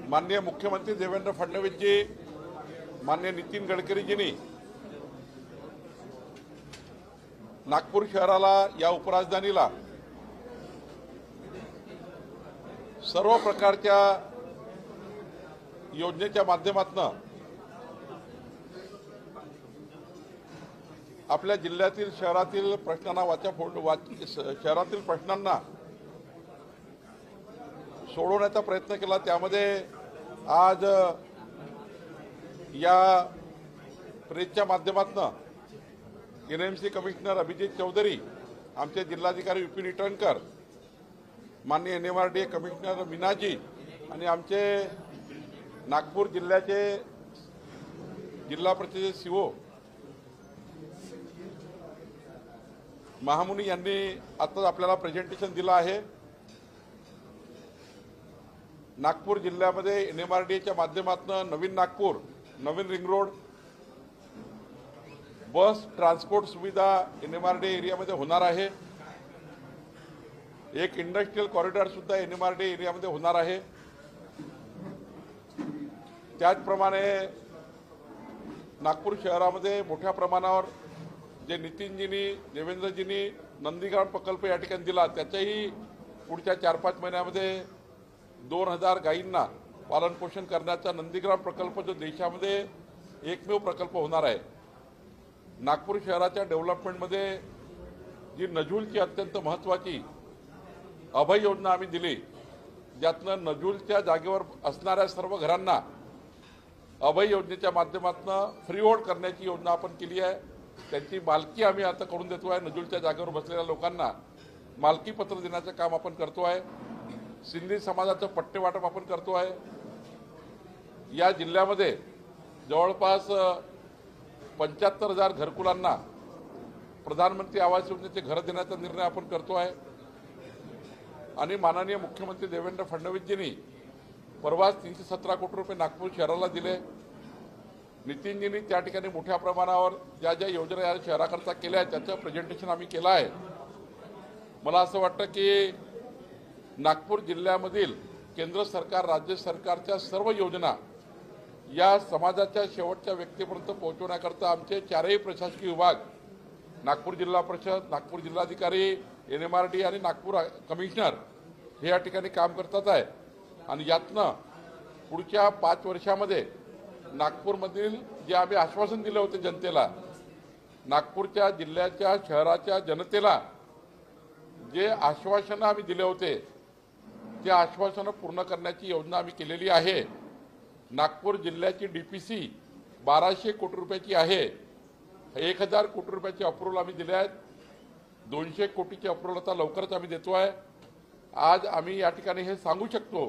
माननीय मुख्यमंत्री देवेंद्र फडणवीस जी, माननीय नितीन गडकरी जींनी नागपूर शहराला, या उपराजधानीला सर्व प्रकारच्या योजनेच्या माध्यमातून आपल्या जिल्ह्यातील शहरातील प्रश्नांना शहरातील प्रश्नांना सोडवण्याचा प्रयत्न केला। त्यामध्ये आज या प्रेसच्या माध्यमातून एनएमसी कमिशनर अभिजित चौधरी, आमचे जिल्हाधिकारी विपिन ईटनकर, माननीय एनएमआरडीए कमिशनर मीनाजी आणि आमचे नागपूर जिल्ह्याचे जिल्हा परिषदेचे सीओ महामुनी यांनी आताच आपल्याला प्रेझेंटेशन दिलं आहे। नागपूर जिल्ह्यामध्ये एनएमआरडीएच्या माध्यमातून नवीन नागपूर, नवीन रिंग रोड, बस ट्रान्सपोर्ट सुविधा एनएमआरडीए एरियामध्ये होणार आहे। एक इंडस्ट्रियल कॉरिडॉर सुद्धा एनएमआरडीए एरियामध्ये होणार आहे। त्याचप्रमाणे नागपूर शहरामध्ये मोठ्या प्रमाणावर जे नितीनजींनी, देवेंद्रजींनी नंदीग्राम प्रकल्प या ठिकाणी दिला, त्याच्याही पुढच्या 4-5 महिन्यामध्ये 2000 गायींना पालनपोषण करण्याचा नंदीग्राम प्रकल्प जो देशामध्ये एकमेव प्रकल्प होणार आहे। नागपूर शहराच्या डेव्हलपमेंटमध्ये जी नजूलची अत्यंत महत्त्वाची अभय योजना आम्ही दिली, ज्यातनं नजूलच्या जागेवर असणाऱ्या सर्व घरांना अभय योजनेच्या माध्यमातून फ्रीहोल्ड करण्याची योजना आपण केली आहे। त्यांची मालकी आम्ही आता करून देतो आहे। नजूलच्या जागेवर बसलेल्या लोकांना मालकी पत्र देण्याचं काम आपण करतो आहे। सिंधी समाजाचं पट्टे वाटप आपण करतो आहे। या जिल्ह्यामध्ये जवळपास 75,000 घरकुलांना प्रधानमंत्री आवास योजनेचे घर देण्याचा निर्णय आपण करतो आहे। आणि माननीय मुख्यमंत्री देवेंद्र फडणवीसजींनी परवाच 317 कोटी रुपये नागपूर शहराला दिले। नितीनजींनी त्या ठिकाणी मोठ्या प्रमाणावर ज्या ज्या योजना या शहराकरता केल्या आहेत त्याचं प्रेझेंटेशन आम्ही केलं आहे। मला असं वाटतं की नागपूर जिल्ह्यामधील केंद्र सरकार, राज्य सरकारच्या सर्व योजना या समाजाच्या शेवटच्या व्यक्तीपर्यंत पोहोचवण्याकरता आमचे 4ही प्रशासकीय विभाग, नागपूर जिल्हा परिषद, नागपूर जिल्हाधिकारी, एनएमआरडी आणि नागपूर कमिशनर हे या ठिकाणी काम करतात आहे। आणि यातनं पुढच्या 5 वर्षामध्ये नागपूरमधील जे आम्ही आश्वासन दिले होते जनतेला, नागपूरच्या जिल्ह्याच्या शहराच्या जनतेला जे आश्वासन आम्ही दिले होते ते आश्वासन पूर्ण करण्याची योजना आम्ही केलेली आहे। नागपूर जिल्ह्याची डीपीसी 1200 कोटी रुपयाची आहे। 1000 कोटी रुपयाचे अप्रूव्हल आम्ही दिले आहेत। 200 कोटीचे अप्रूव्हल आता लवकरच आम्ही देतो आहे। आज आम्ही या ठिकाणी हे सांगू शकतो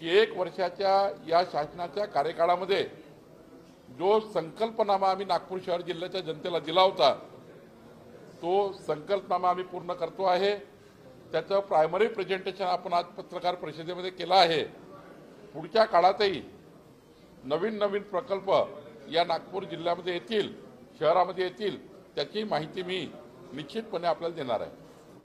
की 1 वर्षाच्या या शासनाच्या कार्यकाळामध्ये जो संकल्पनामा आम्ही नागपूर शहर जिल्ह्याच्या जनतेला दिला होता तो संकल्पनामा आम्ही पूर्ण करतो आहे। त्याचं प्रायमरी प्रेझेंटेशन आपण आज पत्रकार परिषदेमध्ये केलं आहे। पुढच्या काळातही नवीन नवीन प्रकल्प या नागपूर जिल्ह्यामध्ये येतील, शहरामध्ये येतील, त्याची माहिती मी निश्चितपणे आपल्याला देणार आहे।